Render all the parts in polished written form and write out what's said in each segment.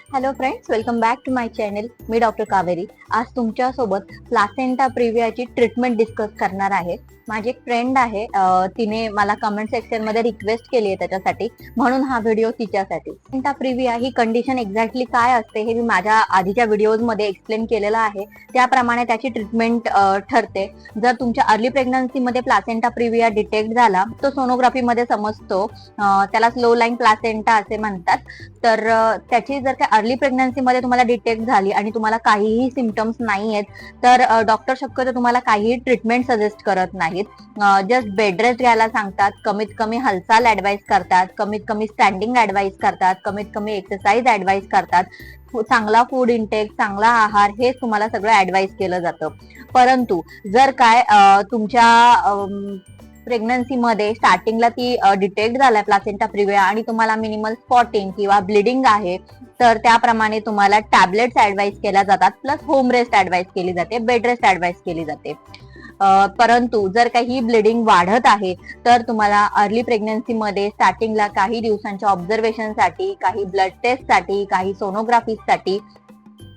Hello friends, welcome back to my channel. मी doctor Kaveri. आज तुमच्यासोबत प्लासेंटा प्रिव्हियाची ट्रीटमेंट डिस्कस करणार आहे. माझी एक फ्रेंड आहे, तिने मला कमेंट सेक्शन मध्ये रिक्वेस्ट केली आहे त्याच्यासाठी, म्हणून हा व्हिडिओ तिच्यासाठी. प्लासेंटा प्रिव्हिया ही कंडिशन एक्झॅक्टली काय असते हे मी माझ्या आधीच्या व्हिडिओज मध्ये एक्सप्लेन केलेलं आहे. त्याप्रमाणे त्याची ट्रीटमेंट ठरते. जर तुमच्या अर्ली प्रेग्नन्सी मध्ये प्लासेंटा प्रिव्हिया डिटेक्ट झाला तो सोनोग्राफी मध्ये समजतो. त्याला स्लो लाईन प्लासेंटा असे म्हणतात. तर त्याची जर का अर्ली प्रेग्नन्सी मध्ये तुम्हाला डिटेक्ट झाली आणि तुम्हाला काहीही सिम्पटम्स नाही आहेत, तर डॉक्टर शक्यतो तुम्हाला काहीही ट्रीटमेंट सजेस्ट करत नाहीत. जस्ट बेड रेस्ट घ्यायला सांगतात, कमीत कमी हालचाल ऍडवाइस करतात, कमीत कमी स्टँडिंग ऍडवाइस करतात, कमीत कमी एक्सरसाइज ऍडवाइस करतात, चांगला फूड इंटेक, चांगला आहार, हे तुम्हाला सगळं ऍडवाइस केलं जातं. परंतु जर काय तुमच्या प्रेग्नन्सी मध्ये स्टार्टिंगला ती डिटेक्ट झालाय प्लासेंटा प्रिव्हिया आणि तुम्हाला मिनिमल स्पॉटिंग किंवा ब्लिडिंग आहे, तर त्याप्रमाणे तुम्हाला टॅबलेट्स ऍडवाइस केल्या जातात, प्लस होम रेस्ट ऍडवाइस केली जाते, बेड रेस्ट ऍडवाइस केली जाते. परंतु जर काही ब्लिडिंग वाढत आहे तर तुम्हाला अर्ली प्रेग्नन्सी मध्ये स्टार्टिंगला काही दिवसांच्या ऑब्झर्वेशनसाठी, काही ब्लड टेस्टसाठी, काही सोनोग्राफीसाठी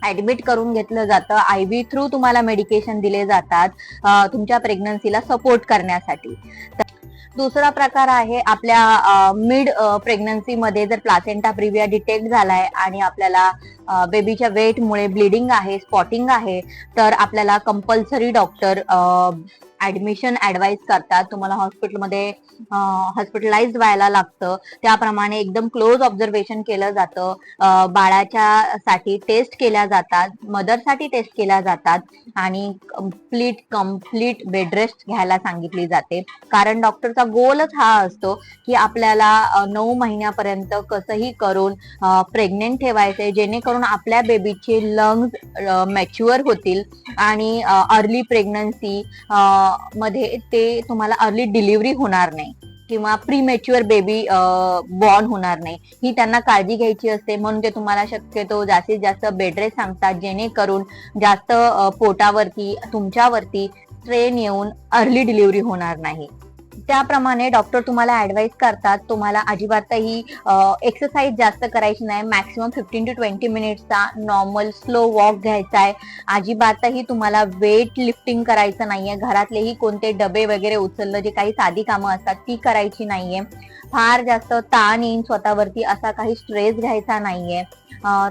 ऍडमिट करून घेतलं जातं. आयव्ही थ्रू तुम्हाला मेडिकेशन दिले जातात तुमच्या प्रेग्नन्सीला सपोर्ट करण्यासाठी. दुसरा प्रकार आहे, आपल्या मिड प्रेग्नन्सी मध्ये जर प्लासेंटा प्रिव्हिया डिटेक्ट झालाय आणि आपल्याला बेबीच्या वेटमुळे ब्लिडिंग आहे, स्पॉटिंग आहे, तर आपल्याला कंपल्सरी डॉक्टर ऍडमिशन ऍडवाइस करतात. तुम्हाला हॉस्पिटलमध्ये हॉस्पिटलाइज व्हायला लागतं. त्याप्रमाणे एकदम क्लोज ऑब्झर्वेशन केलं जातं. बाळाच्या साठी टेस्ट केल्या जातात, मदरसाठी टेस्ट केल्या जातात आणि कम्प्लीट बेड रेस्ट घ्यायला सांगितली जाते. कारण डॉक्टरचा गोलच हा असतो की आपल्याला 9 महिन्यापर्यंत कसंही करून प्रेग्नेंट ठेवायचंय, जेणेकरून आपल्या बेबीचे लंग्स मॅच्युअर होतील आणि अर्ली प्रेग्नन्सी मध्ये ते तुम्हाला अर्ली डिलिव्हरी होणार नाही किंवा प्रीमॅच्युअर बेबी बॉर्न होणार नाही, ही त्यांना काळजी घ्यायची असते. म्हणून ते तुम्हाला शक्यतो जास्तीत जास्त बेड रेस्ट सांगतात, जेणेकरून जास्त पोटावरती तुमच्यावरती स्ट्रेन येऊन अर्ली डिलिव्हरी होणार नाही. त्याप्रमाणे डॉक्टर तुम्हाला ऍडवाइस करतात, तुम्हाला अजिबातही एक्सरसाइज जास्त करायची नाही. मॅक्सिमम 15 to 20 मिनिट्सचा नॉर्मल स्लो वॉक घ्यायचा आहे. अजिबातही तुम्हाला वेट लिफ्टिंग करायचं नाहीये. घरातलेही कोणते डबे वगैरे उचलणं, जे काही साधी कामं असतात ती करायची नाहीये. फार जास्त ताण येईन स्वतःवरती असा काही स्ट्रेस घ्यायचा नाहीये.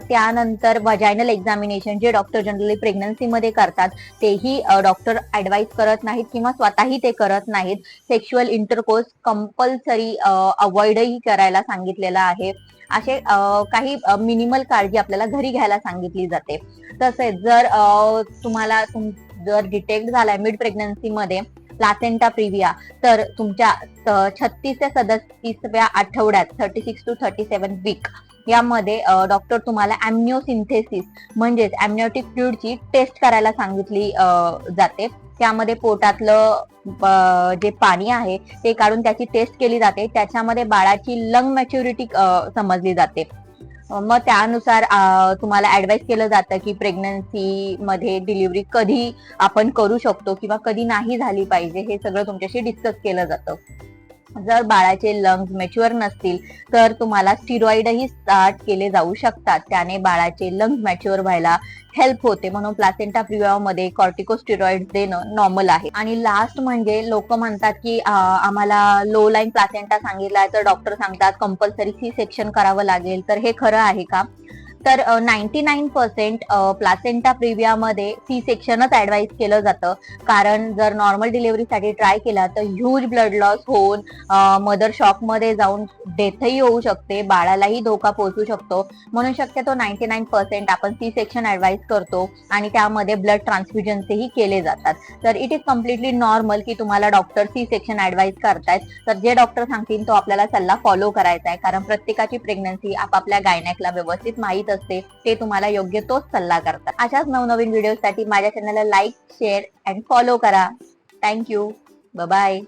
त्यानंतर वजायनल एक्झामिनेशन, जे डॉक्टर जनरली प्रेग्नन्सी मध्ये करतात, तेही डॉक्टर ऍडवाइस करत नाहीत किंवा स्वतःही ते करत नाहीत. सेक्शुअल इंटरकोर्स कंपल्सरी अवॉइडही करायला सांगितलेलं आहे. असे काही मिनिमल काळजी आपल्याला घरी घ्यायला सांगितली जाते. तसेच जर तुम्हाला जर डिटेक्ट झालाय मिड प्रेग्नन्सी मध्ये प्लासेंटा प्रिव्हिया, तर तुमच्या 36 ते 37व्या आठवड्यात 36 to 37 वीक यामध्ये डॉक्टर तुम्हाला अॅम्निओसिंथेसिस म्हणजेच अॅम्निओटिक फ्लुइडची टेस्ट करायला सांगितली जाते. त्यामध्ये पोटातलं जे पाणी आहे ते काढून त्याची टेस्ट केली जाते. त्याच्यामध्ये बाळाची लंग मॅच्युरिटी समजली जाते. मग त्यानुसार तुम्हाला ऍडवाइस केलं जातं की प्रेग्नन्सी मध्ये डिलिव्हरी कधी आपण करू शकतो किंवा कधी नाही झाली पाहिजे, हे सगळं तुमच्याशी डिस्कस केलं जातं. जर बाळाचे लंग्स मॅच्युअर नसतील तर तुम्हाला स्टिरॉइडही स्टार्ट केले जाऊ शकतात. त्याने बाळाचे लंग्स मॅच्युअर व्हायला हेल्प होते. म्हणून प्लासेंटा प्रिव्हियामध्ये कॉर्टिकोस्टिरॉइड देणं नॉर्मल आहे. आणि लास्ट म्हणजे लोक म्हणतात की आम्हाला लो लाईन प्लासेंटा सांगितलाय तर डॉक्टर सांगतात कंपल्सरी सी सेक्शन करावं लागेल. तर हे खरं आहे का? तर 99% प्लासेंटा प्रिव्हियामध्ये सी सेक्शनच ऍडवाइस केलं जातं. कारण जर नॉर्मल डिलिव्हरीसाठी ट्राय केला तर ह्यूज ब्लड लॉस होऊन मदर शॉक मध्ये जाऊन डेथही होऊ शकते, बाळालाही धोका पोहोचू शकतो. म्हणून शक्यतो 99% आपण सी सेक्शन ऍडवाइस करतो आणि त्यामध्ये ब्लड ट्रान्सफ्युजनचेही केले जातात. तर इट इज कम्प्लिटली नॉर्मल की तुम्हाला डॉक्टर सी सेक्शन ऍडवाइस करतायत. तर जे डॉक्टर सांगतील तो आपल्याला सल्ला फॉलो करायचा आहे. कारण प्रत्येकाची प्रेग्नन्सी आपापल्या गायनॅकला व्यवस्थित माहित असते, ते तुम्हाला योग्य तोच सल्ला करतात. अशाच नवनवीन व्हिडिओसाठी माझ्या चॅनलला लाईक, शेअर अँड फॉलो करा. थँक्यू. बाय.